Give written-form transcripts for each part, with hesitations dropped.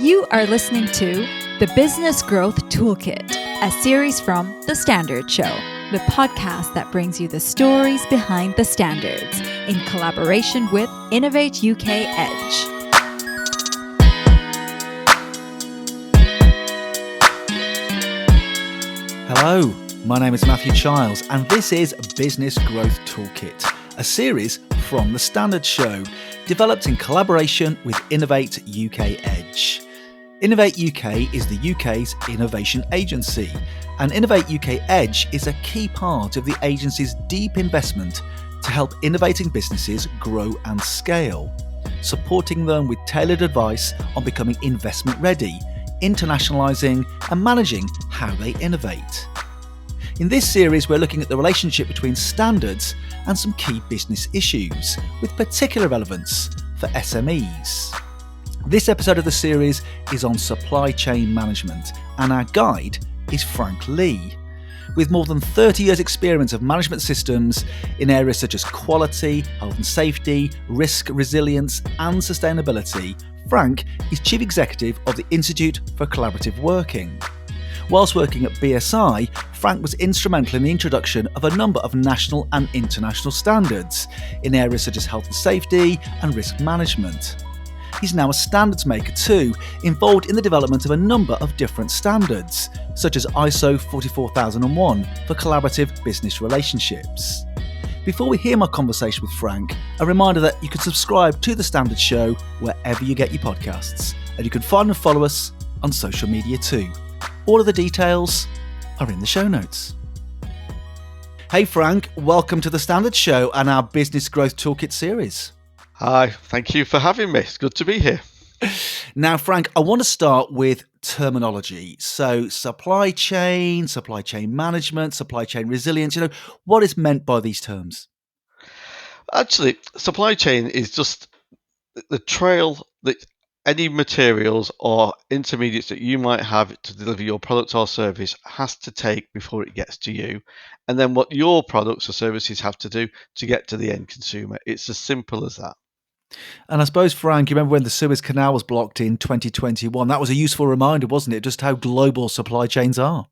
You are listening to the Business Growth Toolkit, a series from The Standard Show, the podcast that brings you the stories behind the standards in collaboration with Innovate UK EDGE. Hello, my name is Matthew Childs and this is Business Growth Toolkit, a series from The Standard Show, developed in collaboration with Innovate UK EDGE. Innovate UK is the UK's innovation agency, and Innovate UK EDGE is a key part of the agency's deep investment to help innovating businesses grow and scale, supporting them with tailored advice on becoming investment ready, internationalizing and managing how they innovate. In this series, we're looking at the relationship between standards and some key business issues, with particular relevance for SMEs. This episode of the series is on supply chain management, and our guide is Frank Lee. With more than 30 years' experience of management systems in areas such as quality, health and safety, risk, resilience, and sustainability, Frank is Chief Executive of the Institute for Collaborative Working. Whilst working at BSI, Frank was instrumental in the introduction of a number of national and international standards in areas such as health and safety and risk management. He's now a standards maker too, involved in the development of a number of different standards, such as ISO 44001 for collaborative business relationships. Before we hear my conversation with Frank, a reminder that you can subscribe to The Standard Show wherever you get your podcasts, and you can find and follow us on social media too. All of the details are in the show notes. Hey Frank, welcome to The Standard Show and our Business Growth Toolkit series. Hi, thank you for having me. It's good to be here. Now, Frank, I want to start with terminology. So supply chain management, supply chain resilience, what is meant by these terms? Actually, supply chain is just the trail that any materials or intermediates that you might have to deliver your product or service has to take before it gets to you. And then what your products or services have to do to get to the end consumer. It's as simple as that. And I suppose, Frank, you remember when the Suez Canal was blocked in 2021? That was a useful reminder, wasn't it? Just how global supply chains are.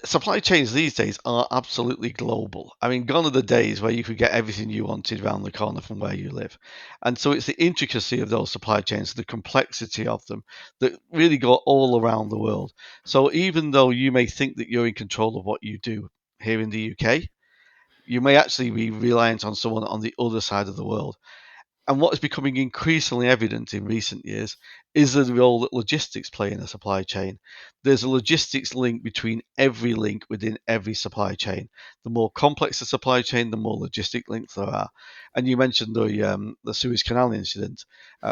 Supply chains these days are absolutely global. I mean, gone are the days where you could get everything you wanted around the corner from where you live. And so it's the intricacy of those supply chains, the complexity of them that really go all around the world. So even though you may think that you're in control of what you do here in the UK, you may actually be reliant on someone on the other side of the world. And what is becoming increasingly evident in recent years is the role that logistics play in a supply chain. There's a logistics link between every link within every supply chain. The more complex the supply chain, the more logistic links there are. And you mentioned the Suez Canal incident.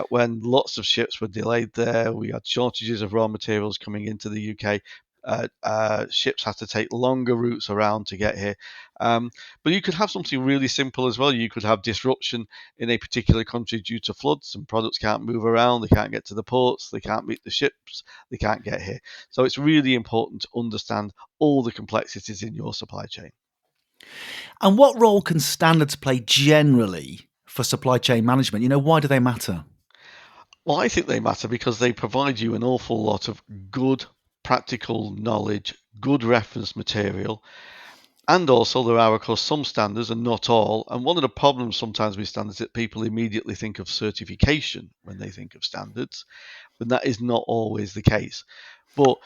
When lots of ships were delayed there, we had shortages of raw materials coming into the UK. Ships had to take longer routes around to get here. But you could have something really simple as well. You could have disruption in a particular country due to floods, and products can't move around, they can't get to the ports, they can't meet the ships, they can't get here. So it's really important to understand all the complexities in your supply chain. And what role can standards play generally for supply chain management? Why do they matter? Well, I think they matter because they provide you an awful lot of good practical knowledge, good reference material. And also there are, of course, some standards and not all. And one of the problems sometimes with standards is that people immediately think of certification when they think of standards, but that is not always the case. But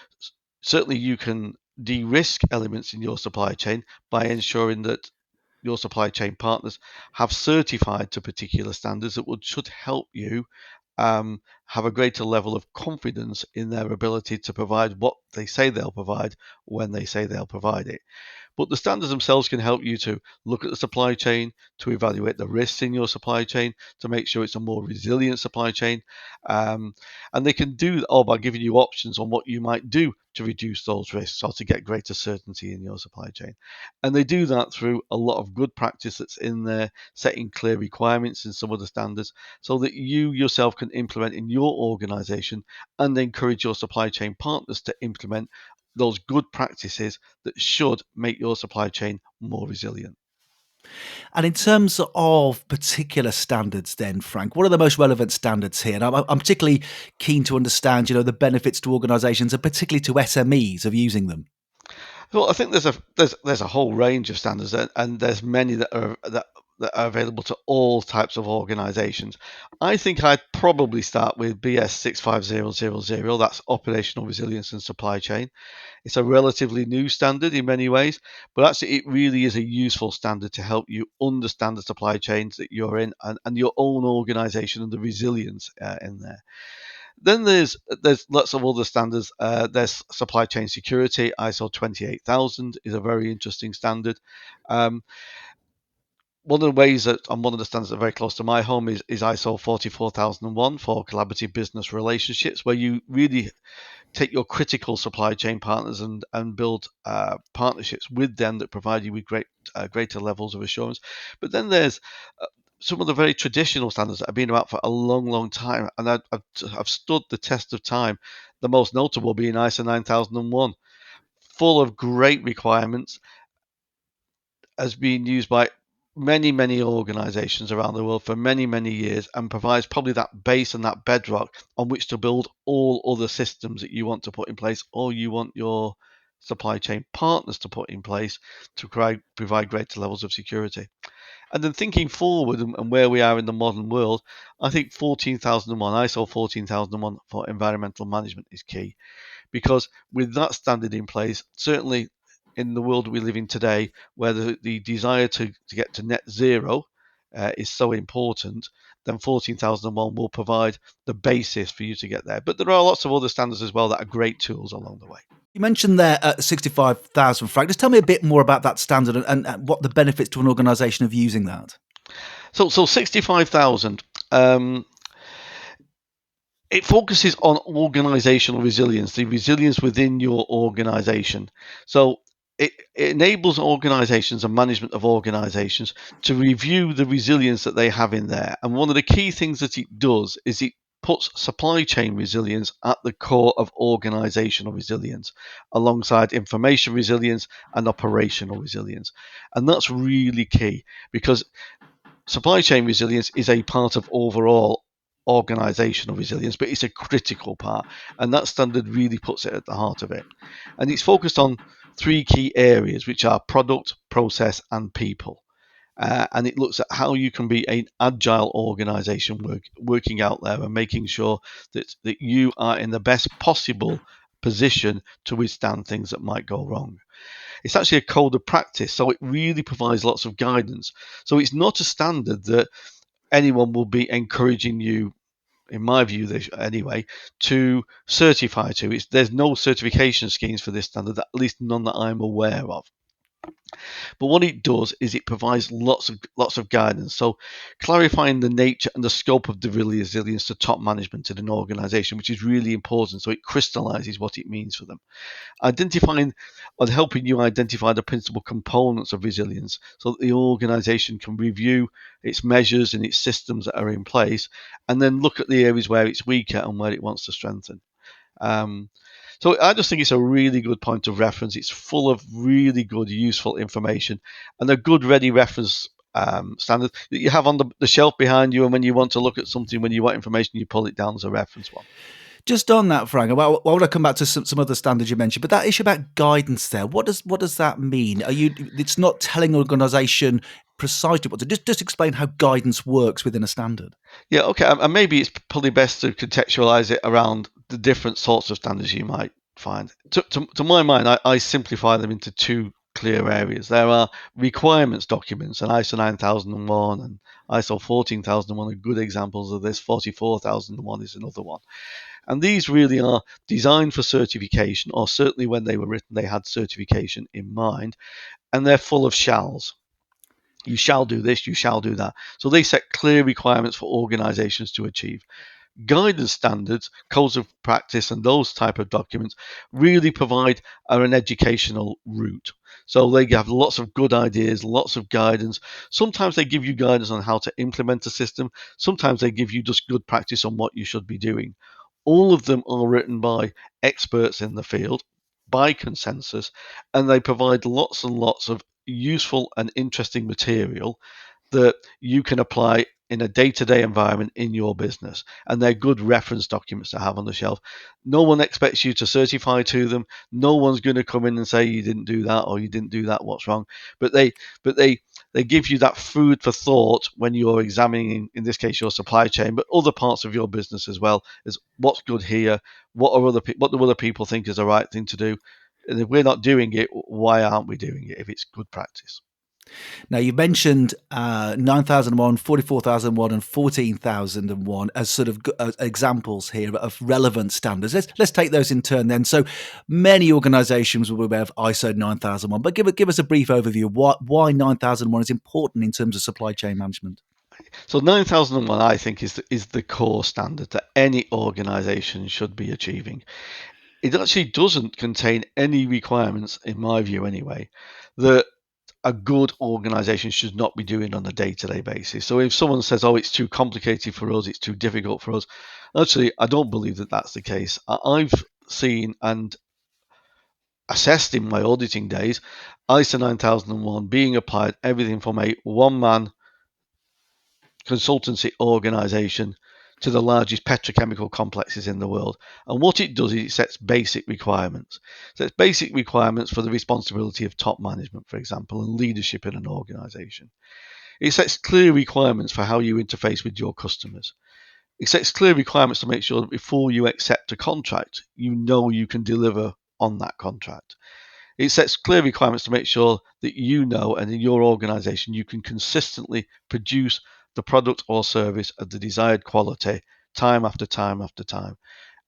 certainly you can de-risk elements in your supply chain by ensuring that your supply chain partners have certified to particular standards that should help you have a greater level of confidence in their ability to provide what they say they'll provide when they say they'll provide it. But the standards themselves can help you to look at the supply chain, to evaluate the risks in your supply chain, to make sure it's a more resilient supply chain. And they can do that all by giving you options on what you might do to reduce those risks or to get greater certainty in your supply chain. And they do that through a lot of good practice that's in there, setting clear requirements in some of the standards so that you yourself can implement in your organization and encourage your supply chain partners to implement those good practices that should make your supply chain more resilient. And in terms of particular standards then, Frank, what are the most relevant standards here? And I'm particularly keen to understand, the benefits to organisations and particularly to SMEs of using them. Well, I think there's a whole range of standards, and there's many that are available to all types of organisations. I think I'd probably start with BS 65000. That's operational resilience and supply chain. It's a relatively new standard in many ways, but actually it really is a useful standard to help you understand the supply chains that you're in, and your own organisation and the resilience in there. Then there's lots of other standards. There's supply chain security. ISO 28000 is a very interesting standard. Um, One of the ways that, and one of the standards that are very close to my home, is ISO 44001 for collaborative business relationships, where you really take your critical supply chain partners and build partnerships with them that provide you with greater levels of assurance. But then there's some of the very traditional standards that have been about for a long, long time, and I've stood the test of time. The most notable being ISO 9001, full of great requirements, has been used by many, many organizations around the world for many, many years, and provides probably that base and that bedrock on which to build all other systems that you want to put in place, or you want your supply chain partners to put in place to provide greater levels of security. And then thinking forward and where we are in the modern world, I think 14001, ISO 14001 for environmental management is key, because with that standard in place, certainly in the world we live in today, where the desire to get to net zero is so important, then 14001 will provide the basis for you to get there. But there are lots of other standards as well that are great tools along the way. You mentioned there 65,000, Frank. Just tell me a bit more about that standard and what the benefits to an organisation of using that. So 65,000. It focuses on organizational resilience, the resilience within your organization. So it enables organizations and management of organizations to review the resilience that they have in there. And one of the key things that it does is it puts supply chain resilience at the core of organizational resilience, alongside information resilience and operational resilience. And that's really key, because supply chain resilience is a part of overall organizational resilience, but it's a critical part. And that standard really puts it at the heart of it. And it's focused on three key areas, which are product, process, and people. And it looks at how you can be an agile organization working out there and making sure that you are in the best possible position to withstand things that might go wrong. It's actually a code of practice, so it really provides lots of guidance. So it's not a standard that anyone will be encouraging you, in my view, anyway, to certify to. There's no certification schemes for this standard, at least none that I'm aware of. But what it does is it provides lots of guidance. So clarifying the nature and the scope of the resilience to top management in an organization, which is really important. So it crystallizes what it means for them. Identifying or helping you identify the principal components of resilience so that the organization can review its measures and its systems that are in place, and then look at the areas where it's weaker and where it wants to strengthen. Um, so I just think it's a really good point of reference. It's full of really good, useful information, and a good ready reference standard that you have on the shelf behind you. And when you want to look at something, when you want information, you pull it down as a reference one. Just on that, Frank, I want to come back to some other standards you mentioned, but that issue about guidance there, what does that mean? It's not telling an organisation precisely what to do. Just explain how guidance works within a standard. Yeah, okay. And maybe it's probably best to contextualize it around the different sorts of standards you might find. To my mind, I simplify them into two clear areas. There are requirements documents, and ISO 9001 and ISO 14001 are good examples of this. 44001 is another one. And these really are designed for certification, or certainly when they were written, they had certification in mind, and they're full of shalls. You shall do this, you shall do that. So they set clear requirements for organizations to achieve. Guidance standards, codes of practice, and those type of documents really provide an educational route. So they have lots of good ideas, lots of guidance. Sometimes they give you guidance on how to implement a system. Sometimes they give you just good practice on what you should be doing. All of them are written by experts in the field, by consensus, and they provide lots and lots of useful and interesting material that you can apply in a day-to-day environment in your business, and they're good reference documents to have on the shelf. No one expects you to certify to them. No one's going to come in and say you didn't do that or you didn't do that, what's wrong. But they give you that food for thought when you're examining, in this case, your supply chain, but other parts of your business as well, is what's good here, what do other people think is the right thing to do, and if we're not doing it, why aren't we doing it if it's good practice? Now, you've mentioned 9001, 44,001 and 14,001 as sort of examples here of relevant standards. Let's take those in turn then. So many organisations will be aware of ISO 9001, but give us a brief overview of why 9001 is important in terms of supply chain management. So 9001, I think, is the core standard that any organisation should be achieving. It actually doesn't contain any requirements, in my view anyway, that a good organisation should not be doing on a day-to-day basis. So if someone says, oh, it's too complicated for us, it's too difficult for us, actually, I don't believe that that's the case. I've seen and assessed in my auditing days ISO 9001 being applied, everything from a one-man consultancy organisation to the largest petrochemical complexes in the world. And what it does is it sets basic requirements. So it's basic requirements for the responsibility of top management, for example, and leadership in an organisation. It sets clear requirements for how you interface with your customers. It sets clear requirements to make sure that before you accept a contract, you know you can deliver on that contract. It sets clear requirements to make sure that you know and in your organization you can consistently produce the product or service of the desired quality time after time after time.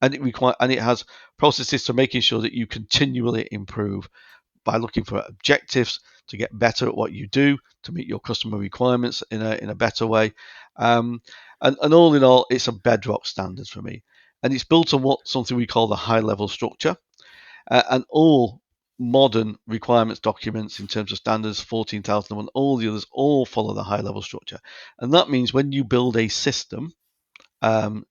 And it has processes to making sure that you continually improve by looking for objectives to get better at what you do, to meet your customer requirements in a better way. And all in all, it's a bedrock standard for me. And it's built on something we call the high level structure. And all modern requirements documents in terms of standards, 14,001, all the others, all follow the high level structure. And that means when you build a system um,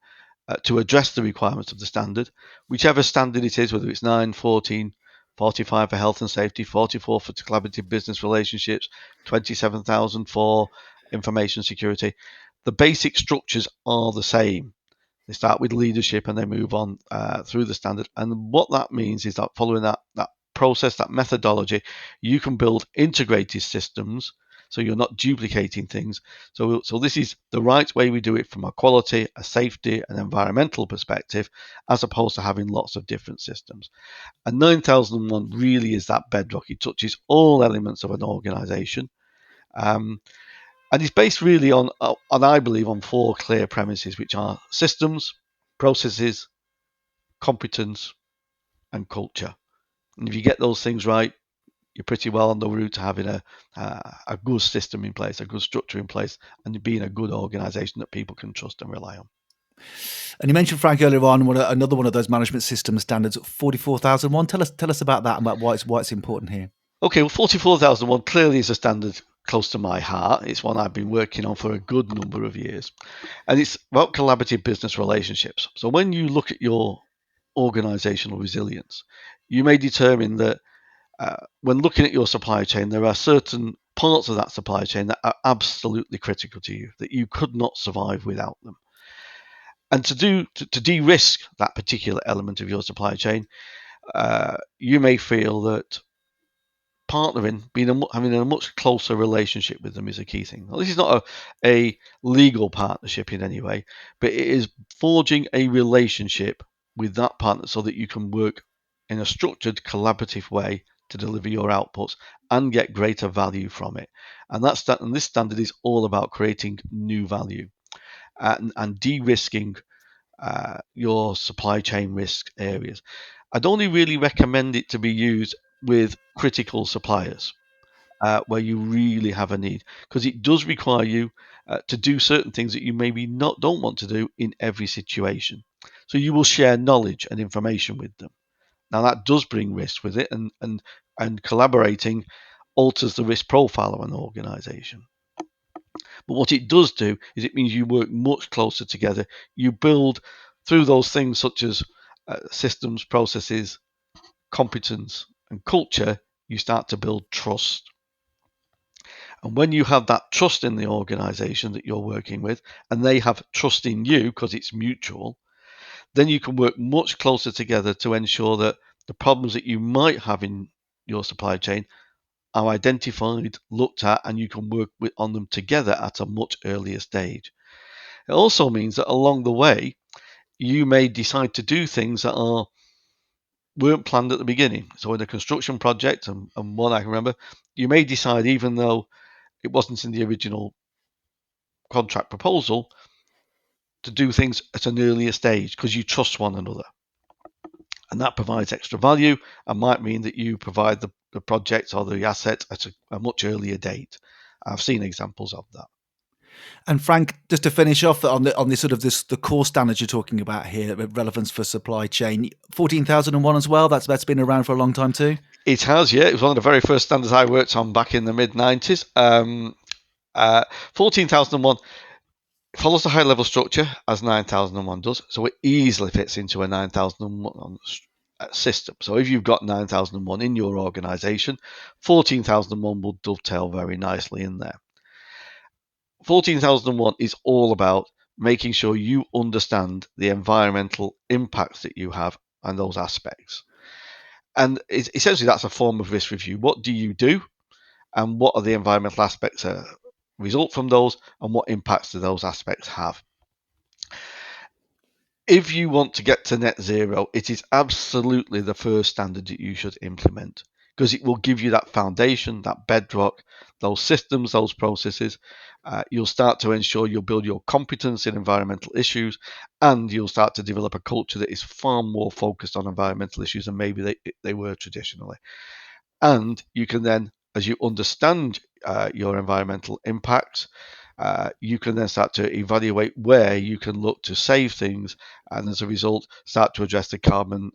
to address the requirements of the standard, whichever standard it is, whether it's 9, 14, 45 for health and safety, 44 for collaborative business relationships, 27,000 for information security, the basic structures are the same. They start with leadership and they move on through the standard. And what that means is that following that process, that methodology, you can build integrated systems so you're not duplicating things. So this is the right way we do it from a quality, a safety, and environmental perspective, as opposed to having lots of different systems. And 9001 really is that bedrock. It touches all elements of an organization. And it's based really on, I believe, on four clear premises, which are systems, processes, competence, and culture. And if you get those things right, you're pretty well on the route to having a good system in place, a good structure in place, and being a good organisation that people can trust and rely on. And you mentioned, Frank, earlier on another one of those management system standards, 44,001. Tell us about that and about why it's important here. Okay, well, 44,001 clearly is a standard close to my heart. It's one I've been working on for a good number of years. And it's about collaborative business relationships. So when you look at your organizational resilience, you may determine that when looking at your supply chain, there are certain parts of that supply chain that are absolutely critical to you, that you could not survive without them. And to de-risk that particular element of your supply chain, you may feel that partnering, having a much closer relationship with them is a key thing. Now, this is not a legal partnership in any way, but it is forging a relationship with that partner so that you can work in a structured, collaborative way to deliver your outputs and get greater value from it. And this standard is all about creating new value and de-risking your supply chain risk areas. I'd only really recommend it to be used with critical suppliers where you really have a need, because it does require you to do certain things that you maybe don't want to do in every situation. So you will share knowledge and information with them. Now that does bring risk with it, and collaborating alters the risk profile of an organization. But what it does do is it means you work much closer together. You build through those things such as systems, processes, competence, and culture. You start to build trust. And when you have that trust in the organization that you're working with, and they have trust in you because it's mutual, then you can work much closer together to ensure that the problems that you might have in your supply chain are identified, looked at, and you can work on them together at a much earlier stage. It also means that along the way, you may decide to do things that weren't planned at the beginning. So in a construction project, and one I can remember, you may decide, even though it wasn't in the original contract proposal, to do things at an earlier stage because you trust one another. And that provides extra value and might mean that you provide the project or the asset at a much earlier date. I've seen examples of that. And Frank, just to finish off on the core standards you're talking about here, relevance for supply chain, 14,001 as well. That's been around for a long time too. It has, yeah. It was one of the very first standards I worked on back in the mid 90s. 14,001 follows the high level structure as 9001 does, so it easily fits into a 9001 system. So if you've got 9001 in your organization, 14,001 will dovetail very nicely in there. 14,001 is all about making sure you understand the environmental impacts that you have and those aspects. And essentially, that's a form of risk review. What do you do? And what are the environmental aspects that result from those? And what impacts do those aspects have? If you want to get to net zero, it is absolutely the first standard that you should implement because it will give you that foundation, that bedrock, those systems, those processes. You'll start to ensure you'll build your competence in environmental issues, and you'll start to develop a culture that is far more focused on environmental issues than maybe they were traditionally. And you can then, as you understand your environmental impacts, you can then start to evaluate where you can look to save things, and as a result, start to address the carbon,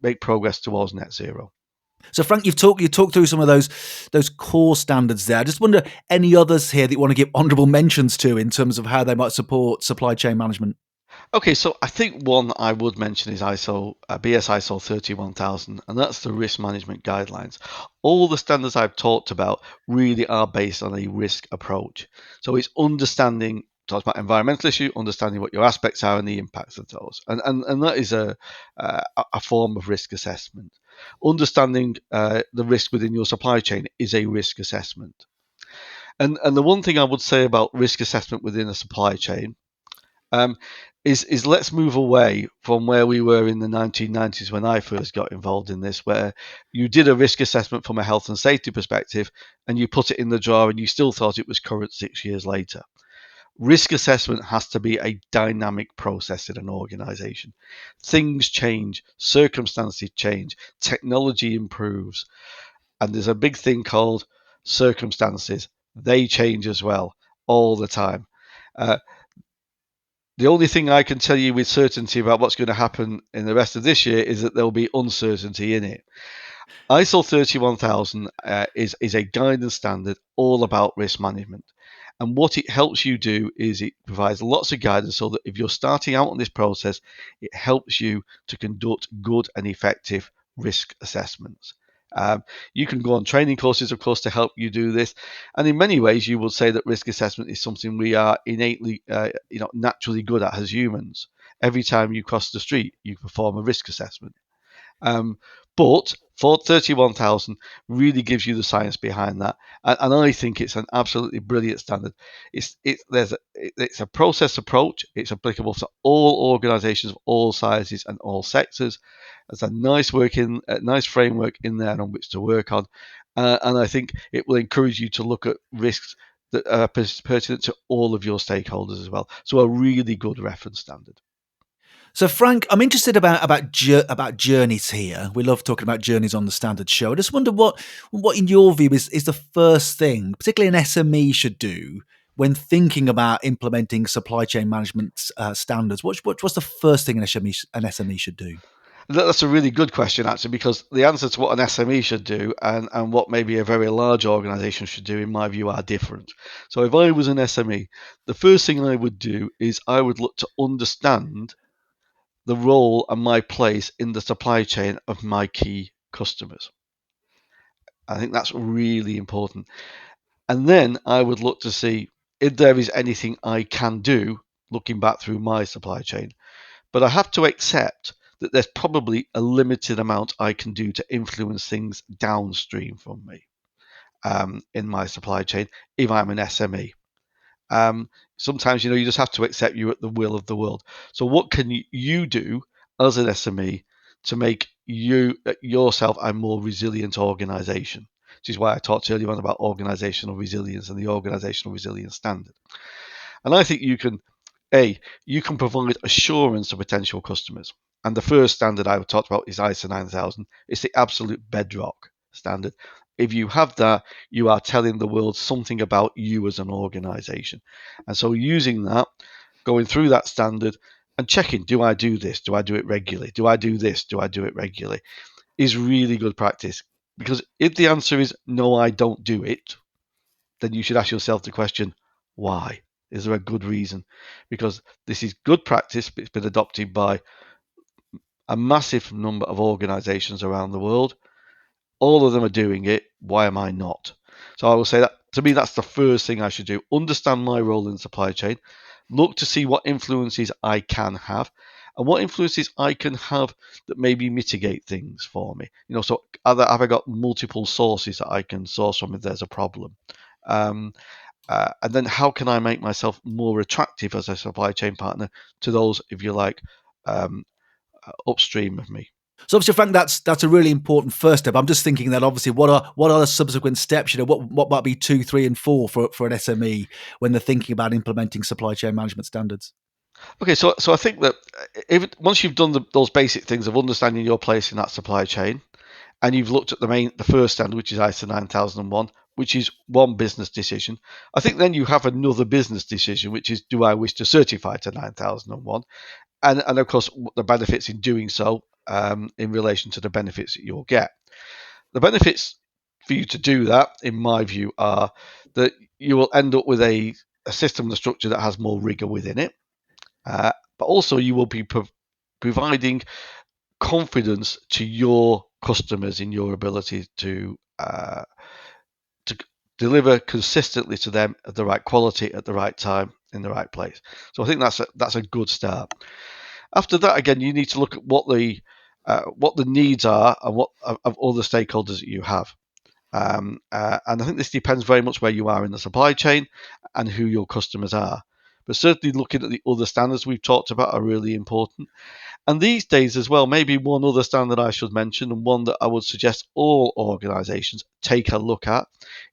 make progress towards net zero. So Frank, you talked through some of those core standards there. I just wonder any others here that you want to give honourable mentions to in terms of how they might support supply chain management. Okay, so I think one I would mention is BS ISO 31000, and that's the risk management guidelines. All the standards I've talked about really are based on a risk approach. So it's talks about environmental issue, understanding what your aspects are and the impacts of those. And that is a form of risk assessment. Understanding the risk within your supply chain is a risk assessment. And the one thing I would say about risk assessment within a supply chain um, is let's move away from where we were in the 1990s when I first got involved in this, where you did a risk assessment from a health and safety perspective and you put it in the drawer and you still thought it was current 6 years later. Risk assessment has to be a dynamic process in an organization. Things change, circumstances change, technology improves, and there's a big thing called circumstances. They change as well all the time. Uh, the only thing I can tell you with certainty about what's going to happen in the rest of this year is that there'll be uncertainty in it. ISO 31000 is a guidance standard all about risk management. And what it helps you do is it provides lots of guidance so that if you're starting out on this process, it helps you to conduct good and effective risk assessments. You can go on training courses, of course, to help you do this. And in many ways, you would say that risk assessment is something we are innately, naturally good at as humans. Every time you cross the street, you perform a risk assessment. Um, but for 31,000 really gives you the science behind that, and I think it's an absolutely brilliant standard. It's a process approach. It's applicable to all organisations of all sizes and all sectors. There's a nice framework in there on which to work on, and I think it will encourage you to look at risks that are pertinent to all of your stakeholders as well. So a really good reference standard. So, Frank, I'm interested about journeys here. We love talking about journeys on the Standard Show. I just wonder what in your view is the first thing, particularly an SME, should do when thinking about implementing supply chain management standards. What's the first thing an SME should do? That's a really good question, actually, because the answer to what an SME should do and what maybe a very large organization should do, in my view, are different. So, if I was an SME, the first thing I would do is I would look to understand the role and my place in the supply chain of my key customers. I think that's really important. And then I would look to see if there is anything I can do looking back through my supply chain. But I have to accept that there's probably a limited amount I can do to influence things downstream from me in my supply chain if I'm an SME. Sometimes, you just have to accept you're at the will of the world. So what can you do as an SME to make yourself a more resilient organization? Which is why I talked earlier on about organizational resilience and the organizational resilience standard. And I think you can provide assurance to potential customers. And the first standard I talked about is ISO 9000. It's the absolute bedrock standard. If you have that, you are telling the world something about you as an organization. And so using that, going through that standard and checking, do I do this? Do I do it regularly? Do I do this? Do I do it regularly? Is really good practice. Because if the answer is no, I don't do it, then you should ask yourself the question, why? Is there a good reason? Because this is good practice, but it's been adopted by a massive number of organizations around the world. All of them are doing it. Why am I not? So I will say that to me, that's the first thing I should do. Understand my role in the supply chain. Look to see what influences I can have and what influences I can have that maybe mitigate things for me. So have I got multiple sources that I can source from if there's a problem? And then how can I make myself more attractive as a supply chain partner to those, if you like, um, upstream of me? So obviously, Frank, that's a really important first step. I'm just thinking that obviously, what are the subsequent steps? What might be 2, 3, and 4 for an SME when they're thinking about implementing supply chain management standards? Okay, so I think that once you've done those basic things of understanding your place in that supply chain, and you've looked at the first standard, which is ISO 9001, which is one business decision, I think then you have another business decision, which is, do I wish to certify to 9001? And of course, the benefits in doing so in relation to the benefits that you'll get. The benefits for you to do that, in my view, are that you will end up with a system and a structure that has more rigor within it, but also you will be providing confidence to your customers in your ability to deliver consistently to them at the right quality, at the right time, in the right place. So I think that's a good start. After that, again, you need to look at what the needs are and what of other stakeholders that you have. And I think this depends very much where you are in the supply chain and who your customers are. But certainly looking at the other standards we've talked about are really important. And these days as well, maybe one other standard I should mention, and one that I would suggest all organisations take a look at,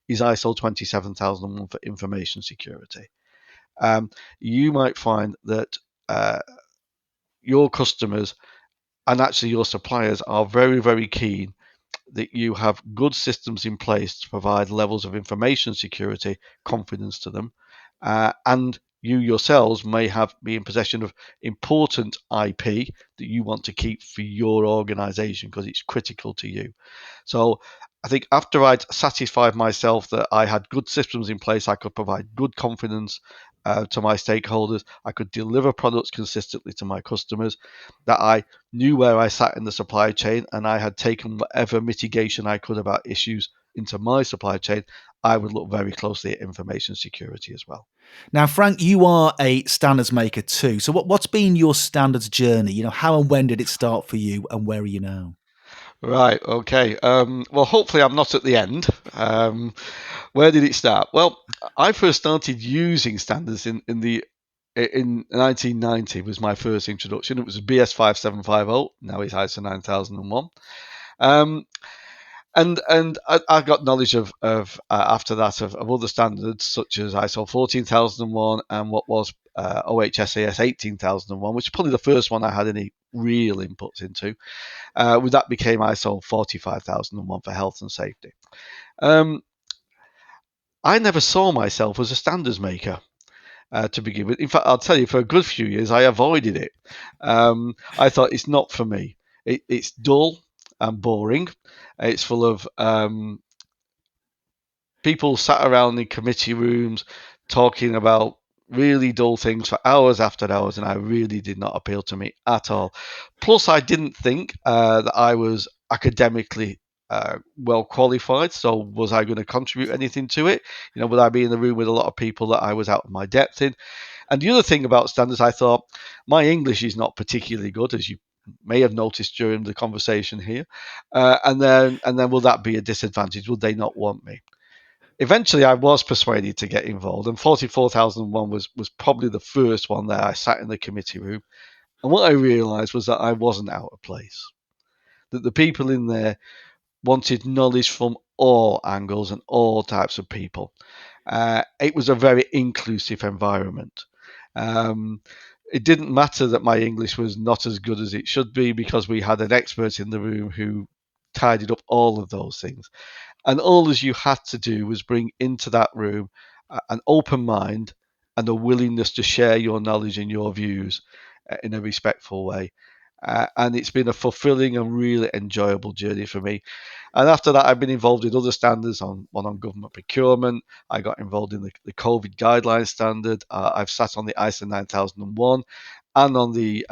is ISO 27001 for information security. You might find that your customers and actually your suppliers are very, very keen that you have good systems in place to provide levels of information security, confidence to them, and you yourselves may be in possession of important IP that you want to keep for your organization because it's critical to you. So I think after I'd satisfied myself that I had good systems in place, I could provide good confidence to my stakeholders, I could deliver products consistently to my customers, that I knew where I sat in the supply chain and I had taken whatever mitigation I could about issues into my supply chain, I would look very closely at information security as well. Now, Frank, you are a standards maker too. So what's been your standards journey? How and when did it start for you, and where are you now? Right. Okay. Well, hopefully, I'm not at the end. Where did it start? Well, I first started using standards in 1990 was my first introduction. It was BS 5750. Now it's ISO 9001. Um, and I got knowledge of after that of other standards such as ISO 14001 and what was OHSAS 18001, which is probably the first one I had any real inputs into. With that became ISO 45001 for health and safety. Um, I never saw myself as a standards maker. To begin with, in fact, I'll tell you, for a good few years, I avoided it. I thought it's not for me. It's dull and boring. It's full of people sat around in committee rooms talking about really dull things for hours after hours, and I really did not appeal to me at all. Plus, I didn't think that I was academically well qualified. So was I going to contribute anything to it? Would I be in the room with a lot of people that I was out of my depth in? And the other thing about standards, I thought, my English is not particularly good, as you may have noticed during the conversation here. And then will that be a disadvantage? Would they not want me? Eventually, I was persuaded to get involved, and 44,001 was probably the first one that I sat in the committee room. And what I realised was that I wasn't out of place, that the people in there wanted knowledge from all angles and all types of people. It was a very inclusive environment. It didn't matter that my English was not as good as it should be, because we had an expert in the room who tidied up all of those things. And all as you had to do was bring into that room an open mind and a willingness to share your knowledge and your views in a respectful way. And it's been a fulfilling and really enjoyable journey for me. And after that, I've been involved in other standards, one on government procurement. I got involved in the COVID guidelines standard. I've sat on the ISO 9001 and on the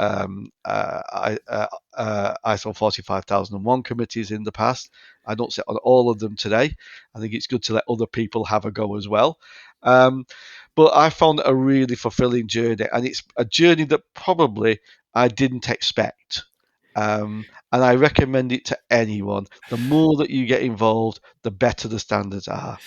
ISO 45001 committees in the past. I don't sit on all of them today. I think it's good to let other people have a go as well. But I found it a really fulfilling journey, and it's a journey that probably I didn't expect. And I recommend it to anyone. The more that you get involved, the better the standards are.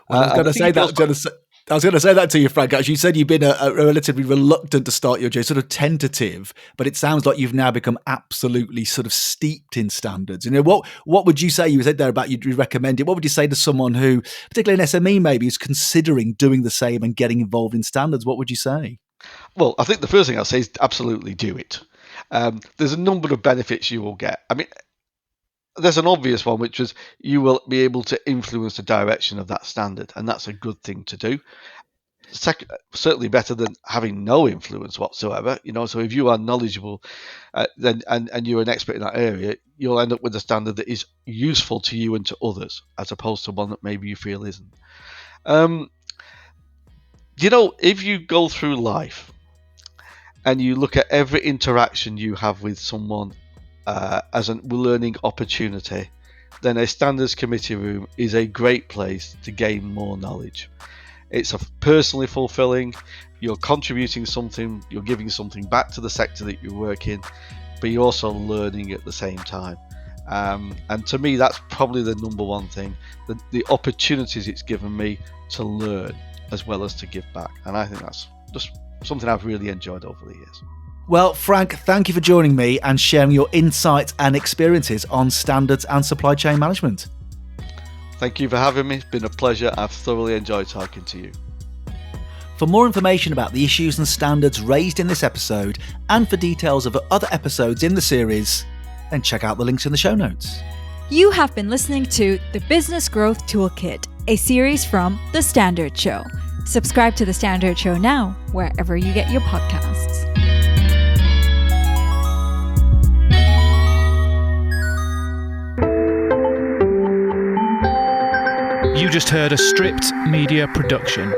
Well, I was going to say that. I was going to say that to you, Frank. As you said, you've been a relatively reluctant to start your journey, sort of tentative, but it sounds like you've now become absolutely sort of steeped in standards. What would you say? You said there about you'd recommend it. What would you say to someone who, particularly an SME maybe, is considering doing the same and getting involved in standards? What would you say? Well, I think the first thing I'll say is absolutely do it. There's a number of benefits you will get. I mean, there's an obvious one, which is you will be able to influence the direction of that standard, and that's a good thing to do. Certainly better than having no influence whatsoever. So if you are knowledgeable, then and you're an expert in that area, you'll end up with a standard that is useful to you and to others, as opposed to one that maybe you feel isn't. If you go through life and you look at every interaction you have with someone as a learning opportunity, then a standards committee room is a great place to gain more knowledge. It's personally fulfilling. You're contributing something, you're giving something back to the sector that you work in, but you're also learning at the same time. And to me, that's probably the number one thing, the opportunities it's given me to learn as well as to give back. And I think that's just something I've really enjoyed over the years. Well, Frank, thank you for joining me and sharing your insights and experiences on standards and supply chain management. Thank you for having me. It's been a pleasure. I've thoroughly enjoyed talking to you. For more information about the issues and standards raised in this episode, and for details of other episodes in the series, then check out the links in the show notes. You have been listening to the Business Growth Toolkit, a series from The Standard Show. Subscribe to The Standard Show now, wherever you get your podcasts. You just heard a Stripped Media production.